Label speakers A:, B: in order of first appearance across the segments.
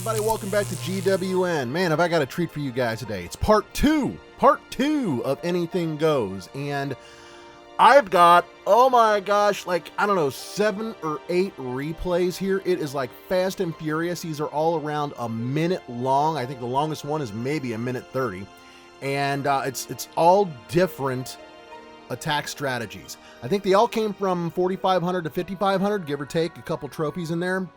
A: everybody, welcome back to GWN. Man, have I got a treat for you guys today. It's part two of Anything Goes, and I've got, oh my gosh, like, I don't know, 7 or 8 replays here. It is like fast and furious. These are all around a minute long. I think the longest one is maybe a minute 30, and it's all different attack strategies. I think they all came from 4,500 to 5,500, give or take a couple trophies in there.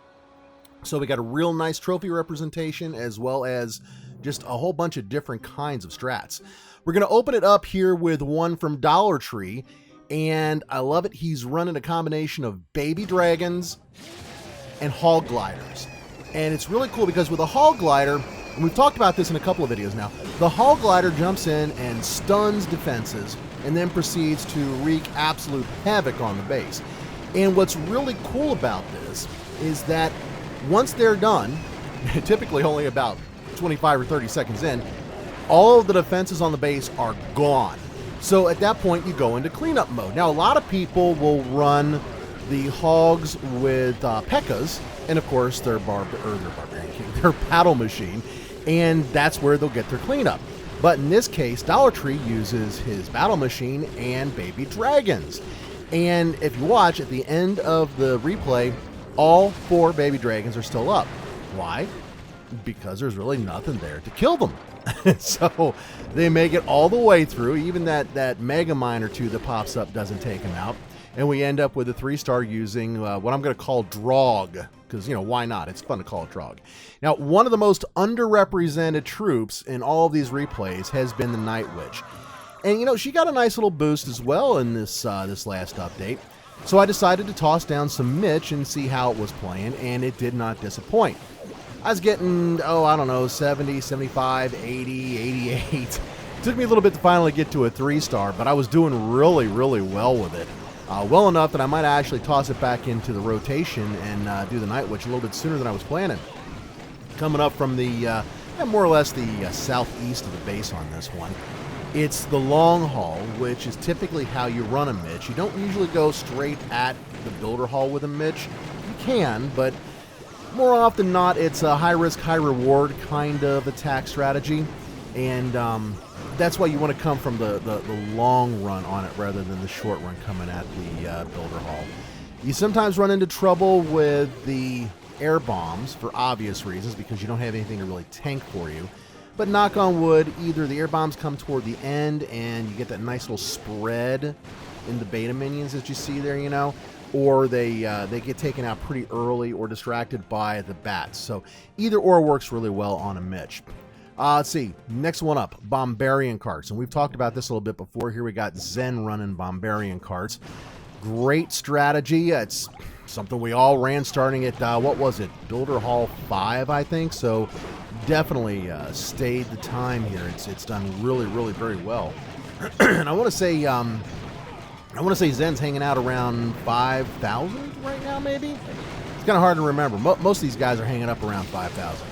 A: So we got a real nice trophy representation as well as just a whole bunch of different kinds of strats. We're going to open it up here with one from Dollar Tree, and I love it. He's running a combination of baby dragons and hog gliders. And it's really cool because with a hog glider, and we've talked about this in a couple of videos now, the hog glider jumps in and stuns defenses and then proceeds to wreak absolute havoc on the base. And what's really cool about this is that once they're done, typically only about 25 or 30 seconds in, all of the defenses on the base are gone. So at that point, you go into cleanup mode. Now, a lot of people will run the hogs with P.H.G.s, and of course, their paddle machine, and that's where they'll get their cleanup. But in this case, Dollar Tree uses his battle machine and baby dragons. And if you watch, at the end of the replay, all 4 baby dragons are still up. Why? Because there's really nothing there to kill them. So they make it all the way through. Even that mega mine or 2 that pops up doesn't take them out. And we end up with a 3-star using what I'm going to call Drog. Because, you know, why not? It's fun to call it Drog. Now, one of the most underrepresented troops in all of these replays has been the Night Witch. And, you know, she got a nice little boost as well in this last update. So I decided to toss down some Mitch and see how it was playing, and it did not disappoint. I was getting, I don't know, 70, 75, 80, 88. It took me a little bit to finally get to a 3-star, but I was doing really, really well with it. Well enough that I might actually toss it back into the rotation and do the Night Witch a little bit sooner than I was planning. Coming up from the, more or less the southeast of the base on this one. It's the long haul, which is typically how you run a Mitch. You don't usually go straight at the builder hall with a Mitch. You can, but more often than not, it's a high-risk, high-reward kind of attack strategy. And that's why you want to come from the long run on it rather than the short run coming at the builder hall. You sometimes run into trouble with the air bombs for obvious reasons because you don't have anything to really tank for you. But knock on wood, either the air bombs come toward the end and you get that nice little spread in the beta minions that you see there, you know, or they get taken out pretty early or distracted by the bats. So either or works really well on a Mitch. Let's see, next one up, Bombarian Carts. And we've talked about this a little bit before. Here we got Zen running Bombarian Carts. Great strategy. It's something we all ran starting at, what was it, Builder Hall 5, I think. So definitely stayed the time here. It's done really, really very well. And I want to say Zen's hanging out around 5,000 right now, maybe. It's kind of hard to remember. Most of these guys are hanging up around 5,000.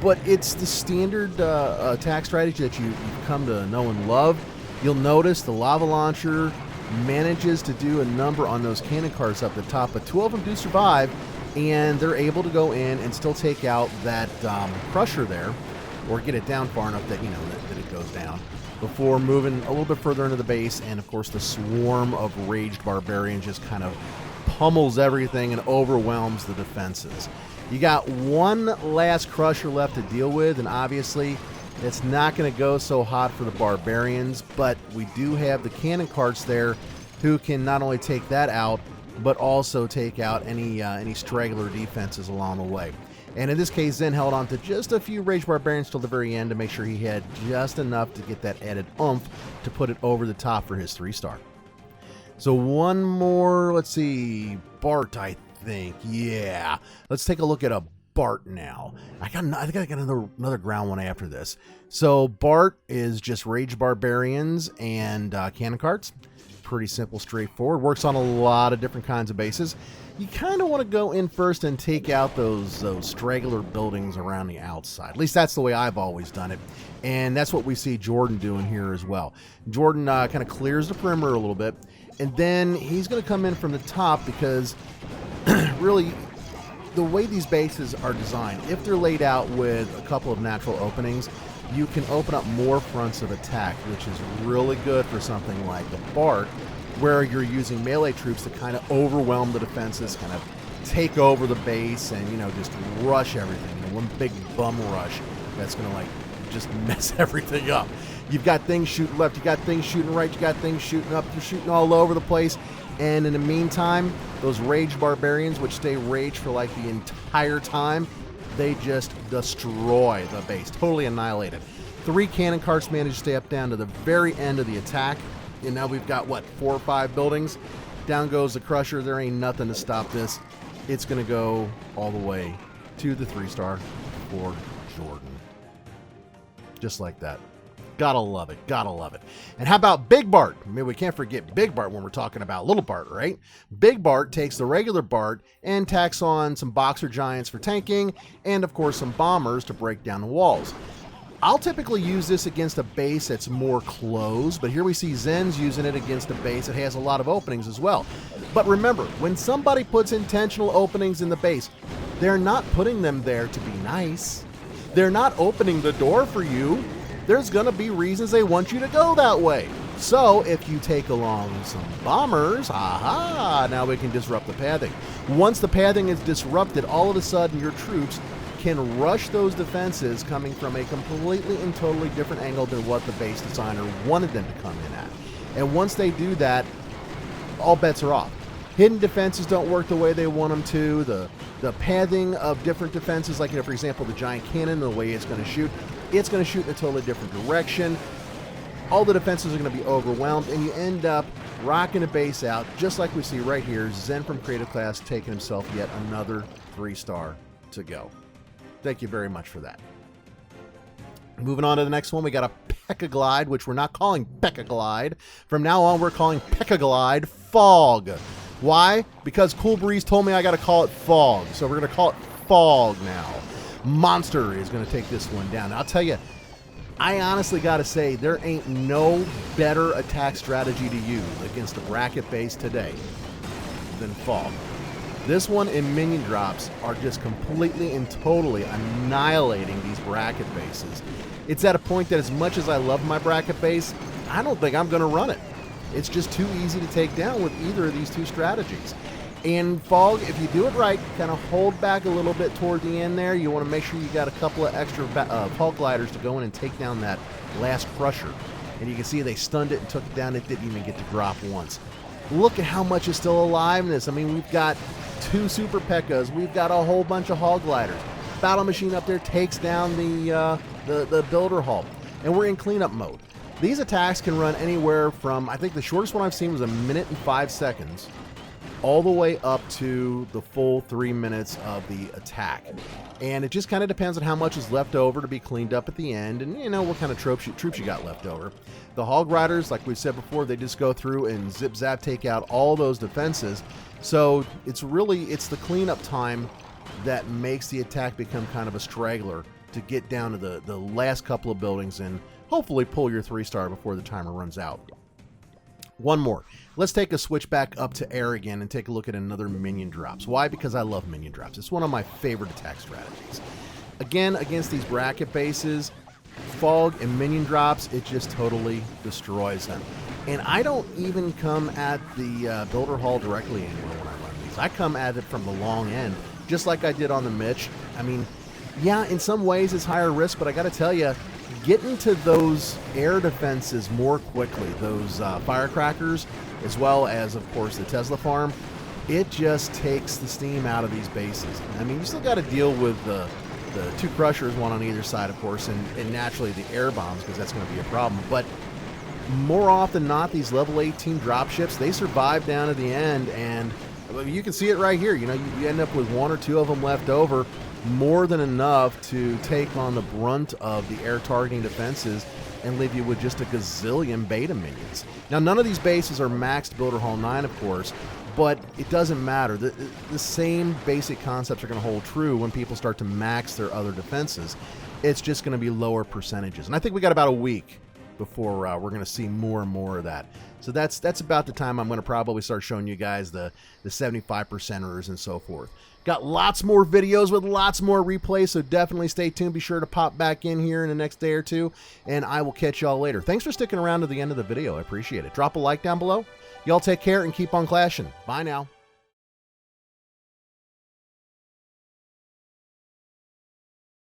A: But it's the standard attack strategy that you've come to know and love. You'll notice the lava launcher manages to do a number on those cannon carts up the top, but 2 of them do survive, and they're able to go in and still take out that crusher there, or get it down far enough that, you know, that it goes down, before moving a little bit further into the base, and of course the swarm of raged barbarians just kind of pummels everything and overwhelms the defenses. You got one last crusher left to deal with, and obviously it's not going to go so hot for the barbarians, but we do have the cannon carts there who can not only take that out, but also take out any straggler defenses along the way. And in this case, Zen held on to just a few raged barbarians till the very end to make sure he had just enough to get that added oomph to put it over the top for his 3-star. So one more, let's see, Bart, I think. Yeah. Let's take a look at a Bart now. I think I got another ground one after this. So Bart is just raged barbarians and cannon carts. Pretty simple, straightforward. Works on a lot of different kinds of bases. You kind of want to go in first and take out those straggler buildings around the outside. At least that's the way I've always done it. And that's what we see Jordan doing here as well. Jordan kind of clears the perimeter a little bit. And then he's going to come in from the top because really the way these bases are designed, if they're laid out with a couple of natural openings, you can open up more fronts of attack, which is really good for something like a Bart, where you're using melee troops to kind of overwhelm the defenses, kind of take over the base, and, you know, just rush everything. You know, one big bum rush that's going to, like, just mess everything up. You've got things shooting left, you got things shooting right, you got things shooting up, you're shooting all over the place. And in the meantime, those raged barbarians, which stay raged for like the entire time, they just destroy the base, totally annihilate it. 3 cannon carts manage to stay up down to the very end of the attack. And now we've got, what, 4 or 5 buildings? Down goes the Crusher. There ain't nothing to stop this. It's going to go all the way to the 3-star for Jordan. Just like that. Gotta love it. Gotta love it. And how about Big Bart? I mean, we can't forget Big Bart when we're talking about Little Bart, right? Big Bart takes the regular Bart and tacks on some Boxer Giants for tanking and, of course, some bombers to break down the walls. I'll typically use this against a base that's more closed, but here we see Zen's using it against a base that has a lot of openings as well. But remember, when somebody puts intentional openings in the base, they're not putting them there to be nice. They're not opening the door for you. There's going to be reasons they want you to go that way. So if you take along some bombers, aha, now we can disrupt the pathing. Once the pathing is disrupted, all of a sudden your troops can rush those defenses coming from a completely and totally different angle than what the base designer wanted them to come in at. And once they do that, all bets are off. Hidden defenses don't work the way they want them to. The pathing of different defenses, like, you know, for example, the giant cannon, the way it's going to shoot in a totally different direction. All the defenses are going to be overwhelmed, and you end up rocking a base out, just like we see right here. Zen from Creative Class taking himself yet another 3-star to go. Thank you very much for that. Moving on to the next one, we got a P.Hog Glide, which we're not calling P.Hog Glide. From now on, we're calling P.Hog Glide PHog. Why? Because Cool Breeze told me I got to call it PHog, so we're going to call it PHog now. Monstery is going to take this one down. I'll tell you, I honestly got to say, there ain't no better attack strategy to use against a bracket base today than PHog. This one and Minion Drops are just completely and totally annihilating these bracket bases. It's at a point that as much as I love my bracket base, I don't think I'm going to run it. It's just too easy to take down with either of these two strategies. And PHog, if you do it right, kind of hold back a little bit toward the end there. You want to make sure you got a couple of extra PHog gliders to go in and take down that last Crusher. And you can see they stunned it and took it down. It didn't even get to drop once. Look at how much is still alive in this. I mean, we've got 2 Super P.HOGs. We've got a whole bunch of Hog gliders. Battle Machine up there takes down the Builder Hull. And we're in cleanup mode. These attacks can run anywhere from, I think the shortest one I've seen was 1 minute and 5 seconds, all the way up to the full 3 minutes of the attack. And it just kind of depends on how much is left over to be cleaned up at the end, and, you know, what kind of troops you got left over. The Hog Riders, like we've said before, they just go through and zip-zap take out all those defenses. So it's the cleanup time that makes the attack become kind of a straggler to get down to the last couple of buildings and hopefully pull your 3-star before the timer runs out. One more. Let's take a switch back up to air again and take a look at another Minion Drops. Why? Because I love Minion Drops. It's one of my favorite attack strategies. Again, against these bracket bases, PHog and Minion Drops, it just totally destroys them. And I don't even come at the Builder Hull directly anymore when I run these. I come at it from the long end, just like I did on the Mitch. I mean, yeah, in some ways it's higher risk, but I got to tell you, getting to those air defenses more quickly, those firecrackers, as well as, of course, the Tesla farm, it just takes the steam out of these bases. I mean, you still got to deal with the 2 Crushers, one on either side, of course, and naturally the air bombs, because that's going to be a problem. But more often than not, these level 18 dropships, they survive down to the end, and you can see it right here. You know, you end up with 1 or 2 of them left over, more than enough to take on the brunt of the air targeting defenses and leave you with just a gazillion beta minions. Now, none of these bases are maxed Builder Hull 9, of course, but it doesn't matter. The same basic concepts are going to hold true when people start to max their other defenses. It's just going to be lower percentages. And I think we got about a week before we're going to see more and more of that. So that's about the time I'm going to probably start showing you guys the 75%ers and so forth. Got lots more videos with lots more replays, so definitely stay tuned. Be sure to pop back in here in the next day or two, and I will catch y'all later. Thanks for sticking around to the end of the video. I appreciate it. Drop a like down below. Y'all take care and keep on clashing. Bye now.